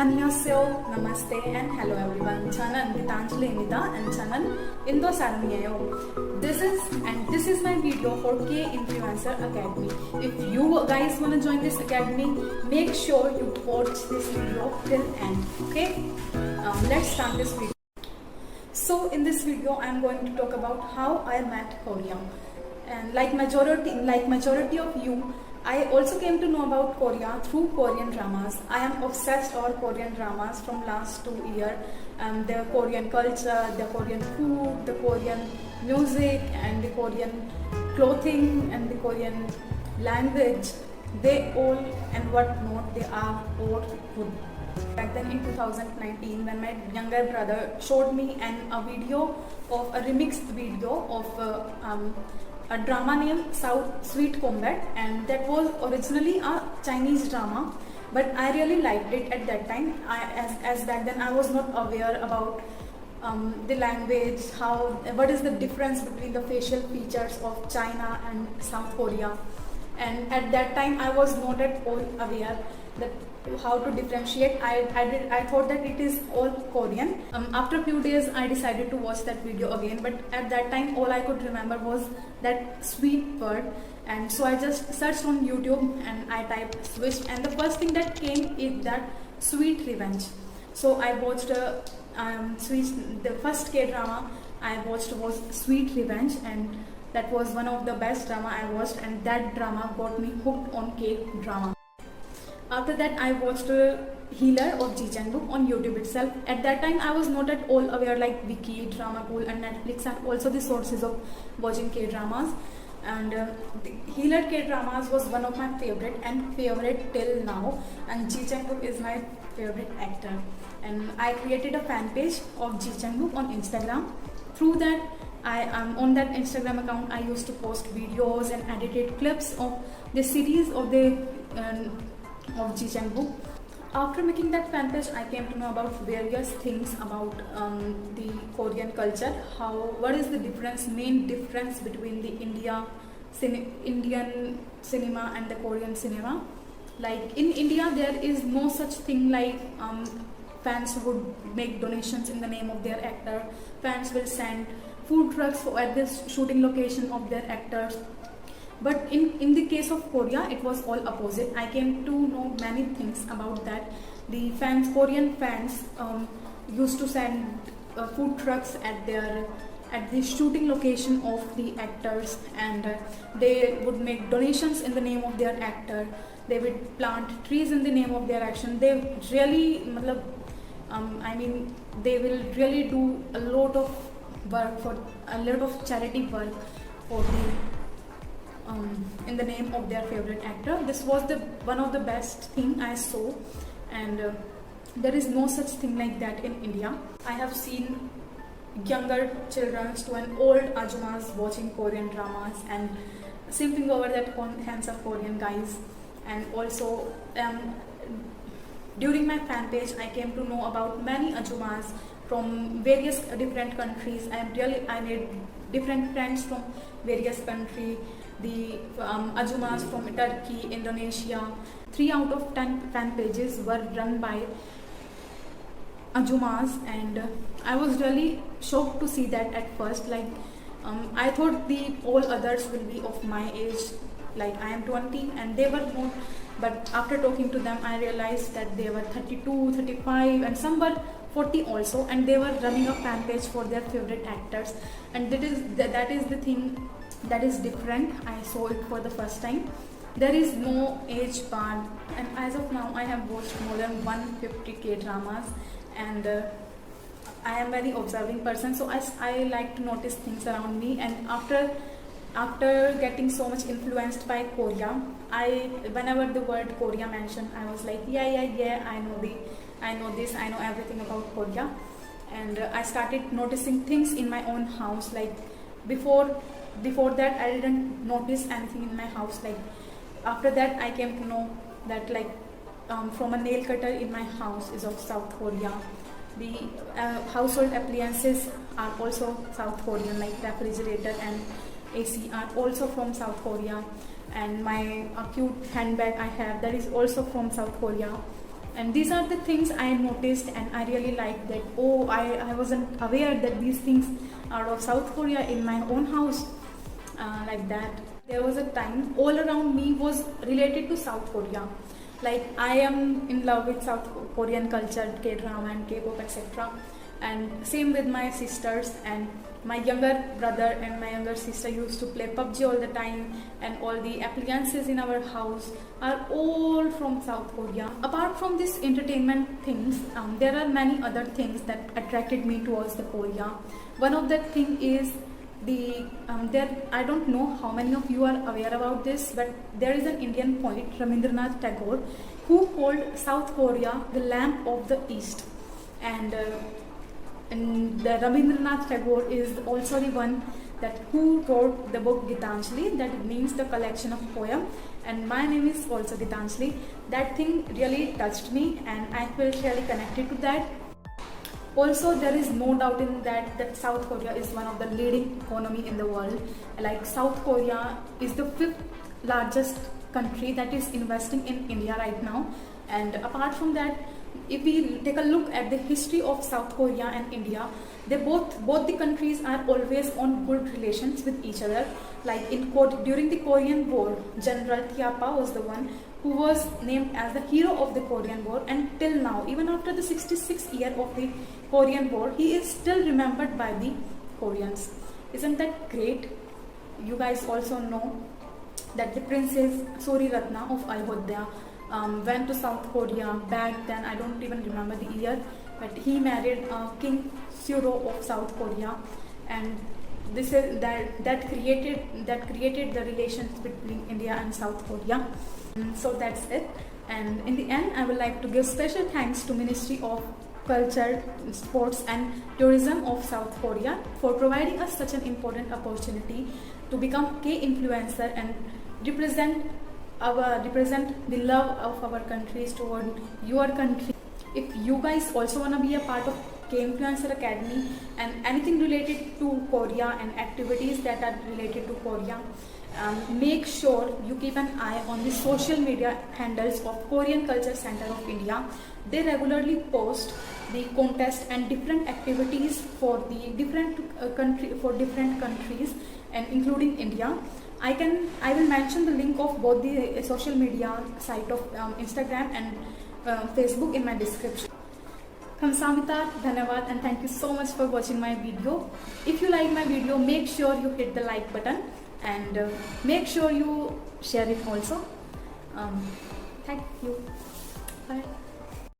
Annyeonghaseyo, Namaste and hello everyone. Channel Gitanjali Nida and channel Indo Saraniyayo. This is my video for K Influencer Academy. If you guys wanna join this academy, make sure you watch this video till end. Okay? Let's start this video. So in this video, I am going to talk about how I met Korea. And like majority of you, I also came to know about Korea through Korean dramas. I am obsessed over Korean dramas from last 2 years. The Korean culture, the Korean food, the Korean music, and the Korean clothing, and the Korean language. They all and whatnot, they are all good. Back then in 2019, when my younger brother showed me a video of a remixed video of a drama named South Sweet Combat, and that was originally a Chinese drama, but I really liked it at that time. As back then I was not aware about the language, what is the difference between the facial features of China and South Korea, and at that time I was not at all aware that how to differentiate. I thought that it is all Korean. After a few days I decided to watch that video again, but at that time all I could remember was that sweet word, and so I just searched on YouTube and I typed Swish, and the first thing that came is that Sweet Revenge. So I watched the first K-drama I watched was Sweet Revenge, and that was one of the best drama I watched, and that drama got me hooked on K-drama. After that, I watched Healer of Ji Chang-wook on YouTube itself. At that time, I was not at all aware like Viki, Drama Pool, and Netflix are also the sources of watching K-dramas. And the Healer K-dramas was one of my favorite till now. And Ji Chang-wook is my favorite actor. And I created a fan page of Ji Chang-wook on Instagram. Through that, on that Instagram account, I used to post videos and edited clips of the series of Ji Chang-wook. After making that fan page, I came to know about various things about the Korean culture. What is the main difference between the Indian cinema and the Korean cinema? Like in India, there is no such thing like fans would make donations in the name of their actor. Fans will send food trucks at this shooting location of their actors. But in the case of Korea, it was all opposite. I came to know many things about that. The Korean fans used to send food trucks at the shooting location of the actors, and they would make donations in the name of their actor. They would plant trees in the name of their action. They really, they will really do a lot of charity work for in the name of their favorite actor. This was one of the best thing I saw, and there is no such thing like that in India. I have seen younger children to an old ajumas watching Korean dramas and simping over that handsome Korean guys. And also during my fan page, I came to know about many ajumas from various different countries. I made different friends from various countries. The ajumas from Turkey, Indonesia. 3 out of 10 fan pages were run by ajumas, and I was really shocked to see that at first. I thought all others will be of my age, like I am 20 and they were not, but after talking to them I realized that they were 32, 35 and some were 40 also, and they were running a fan page for their favorite actors, and that is the thing that is different. I saw it for the first time. There is no age bar, and as of now I have watched more than 150 K-dramas, and I am very observing person, so I like to notice things around me. And after getting so much influenced by Korea, whenever the word Korea mentioned, I was like, yeah, I know this, I know everything about Korea. And I started noticing things in my own house. Like before that I didn't notice anything in my house. Like after that I came to know that from a nail cutter in my house is of South Korea. The household appliances are also South Korean, like refrigerator and AC are also from South Korea. and my cute handbag I have, that is also from South Korea. And these are the things I noticed, and I really like that. Oh, I wasn't aware that these things are of South Korea in my own house, like that. There was a time all around me was related to South Korea. Like I am in love with South Korean culture, K-drama and K-pop, etc. And same with my sisters, and my younger brother and my younger sister used to play PUBG all the time, and all the appliances in our house are all from South Korea. Apart from this entertainment things, there are many other things that attracted me towards the Korea. One of that thing is I don't know how many of you are aware about this, but there is an Indian poet, Rabindranath Tagore, who called South Korea the lamp of the East. And the Rabindranath Tagore is also the one that who wrote the book Gitanjali, that means the collection of poem. And my name is also Gitanjali. That thing really touched me, and I felt really connected to that. Also, there is no doubt in that South Korea is one of the leading economy in the world. Like South Korea is the 5th largest country that is investing in India right now. And apart from that, if we take a look at the history of South Korea and India, they both the countries are always on good relations with each other. Like during the Korean War, General Thiapa was the one who was named as the hero of the Korean War, and till now, even after the 66th year of the Korean War, he is still remembered by the Koreans. Isn't that great? You guys also know that the Princess Suriratna of Ayodhya went to South Korea back then. I don't even remember the year, but he married King Suro of South Korea, and this is that created the relations between India and South Korea. So that's it. And in the end, I would like to give special thanks to Ministry of Culture, Sports and Tourism of South Korea for providing us such an important opportunity to become K-influencer and represent the love of our countries toward your country. If you guys also want to be a part of K-Influencer Academy and anything related to Korea and activities that are related to Korea, make sure you keep an eye on the social media handles of Korean Culture Center of India. They regularly post the contest and different activities for the different countries and including India. I will mention the link of both the social media site of Instagram and Facebook in my description. Kamsamita, Dhanyavad, and thank you so much for watching my video. If you like my video, make sure you hit the like button, and make sure you share it also. Thank you. Bye.